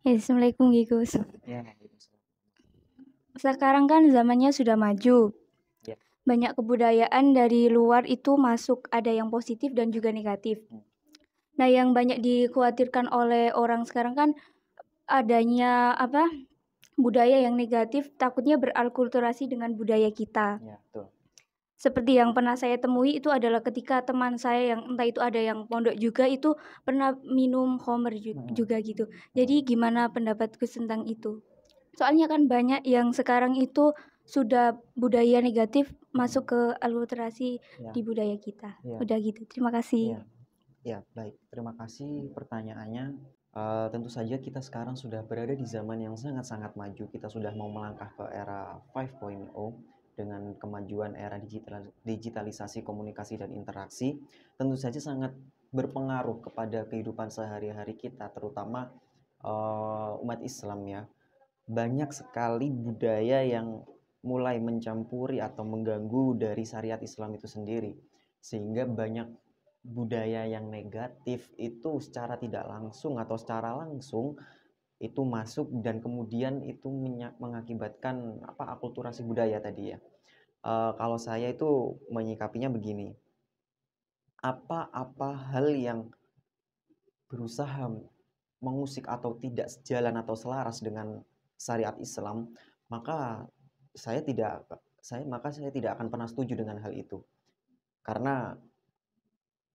Ya, Assalamualaikum Gigus. Ya, Sekarang kan zamannya sudah maju. ya. Banyak kebudayaan dari luar itu masuk, ada yang positif dan juga negatif. Nah, yang banyak dikhawatirkan oleh orang sekarang kan adanya budaya yang negatif, takutnya beralkulturasi dengan budaya kita. Ya, betul. Seperti yang pernah saya temui itu adalah ketika teman saya yang entah itu ada yang pondok juga itu pernah minum khamr juga gitu. Jadi gimana pendapatku tentang itu? Soalnya kan banyak yang sekarang itu sudah budaya negatif masuk ke alkulturasi Ya. di budaya kita. Ya. Udah gitu. Terima kasih. Ya. Ya, baik. Terima kasih pertanyaannya. Tentu saja kita sekarang sudah berada di zaman yang sangat-sangat maju. Kita sudah mau melangkah ke era 5.0 dengan kemajuan era digitalisasi komunikasi dan interaksi. Tentu saja sangat berpengaruh kepada kehidupan sehari-hari kita, terutama umat Islam ya. Banyak sekali budaya yang mulai mencampuri atau mengganggu dari syariat Islam itu sendiri. Sehingga banyak budaya yang negatif itu secara tidak langsung atau secara langsung itu masuk dan kemudian itu mengakibatkan akulturasi budaya tadi ya. Kalau saya itu menyikapinya begini. Apa hal yang berusaha mengusik atau tidak sejalan atau selaras dengan syariat Islam, maka saya tidak akan pernah setuju dengan hal itu. Karena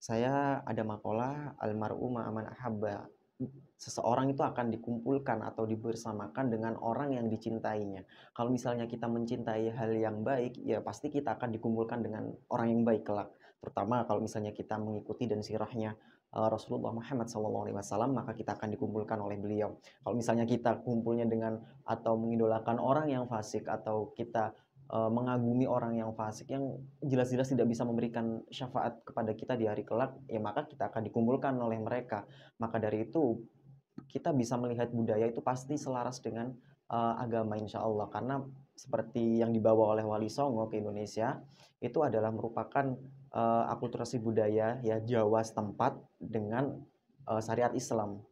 saya ada makalah almar'u ma'aman ahabba. Seseorang itu akan dikumpulkan atau dibersamakan dengan orang yang dicintainya. Kalau misalnya kita mencintai hal yang baik, ya pasti kita akan dikumpulkan dengan orang yang baik kelak. Terutama kalau misalnya kita mengikuti dan sirahnya Rasulullah Muhammad SAW, maka kita akan dikumpulkan oleh beliau. Kalau misalnya kita kumpulnya dengan atau mengidolakan orang yang fasik atau kita mengagumi orang yang fasik yang jelas-jelas tidak bisa memberikan syafaat kepada kita di hari kelak, ya maka kita akan dikumpulkan oleh mereka. Maka dari itu kita bisa melihat budaya itu pasti selaras dengan agama insya Allah, karena seperti yang dibawa oleh Wali Songo ke Indonesia itu adalah merupakan akulturasi budaya ya Jawa setempat dengan syariat Islam,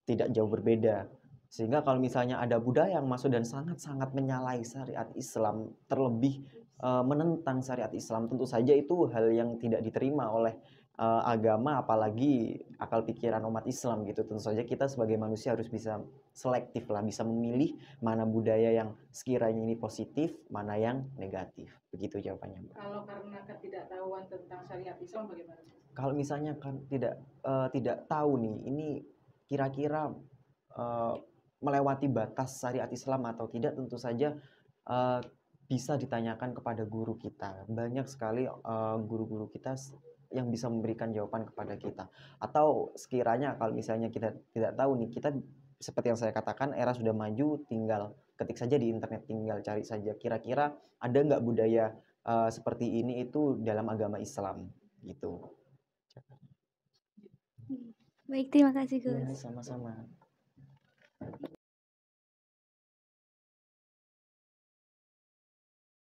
tidak jauh berbeda. Sehingga kalau misalnya ada budaya yang masuk dan sangat-sangat menyalahi syariat Islam, terlebih menentang syariat Islam, tentu saja itu hal yang tidak diterima oleh agama, apalagi akal pikiran umat Islam gitu. Tentu saja kita sebagai manusia harus bisa selektif lah, bisa memilih mana budaya yang sekiranya ini positif, mana yang negatif. Begitu jawabannya, Mbak. Kalau karena ketidaktahuan tentang syariat Islam bagaimana? Kalau misalnya kan tidak tahu nih, ini kira-kira melewati batas syariat Islam atau tidak, tentu saja bisa ditanyakan kepada guru kita. Banyak sekali guru-guru kita yang bisa memberikan jawaban kepada kita. Atau sekiranya kalau misalnya kita tidak tahu nih, kita seperti yang saya katakan, era sudah maju, tinggal ketik saja di internet, tinggal cari saja. Kira-kira ada nggak budaya seperti ini itu dalam agama Islam gitu. Baik, terima kasih Ya, Gus. sama-sama.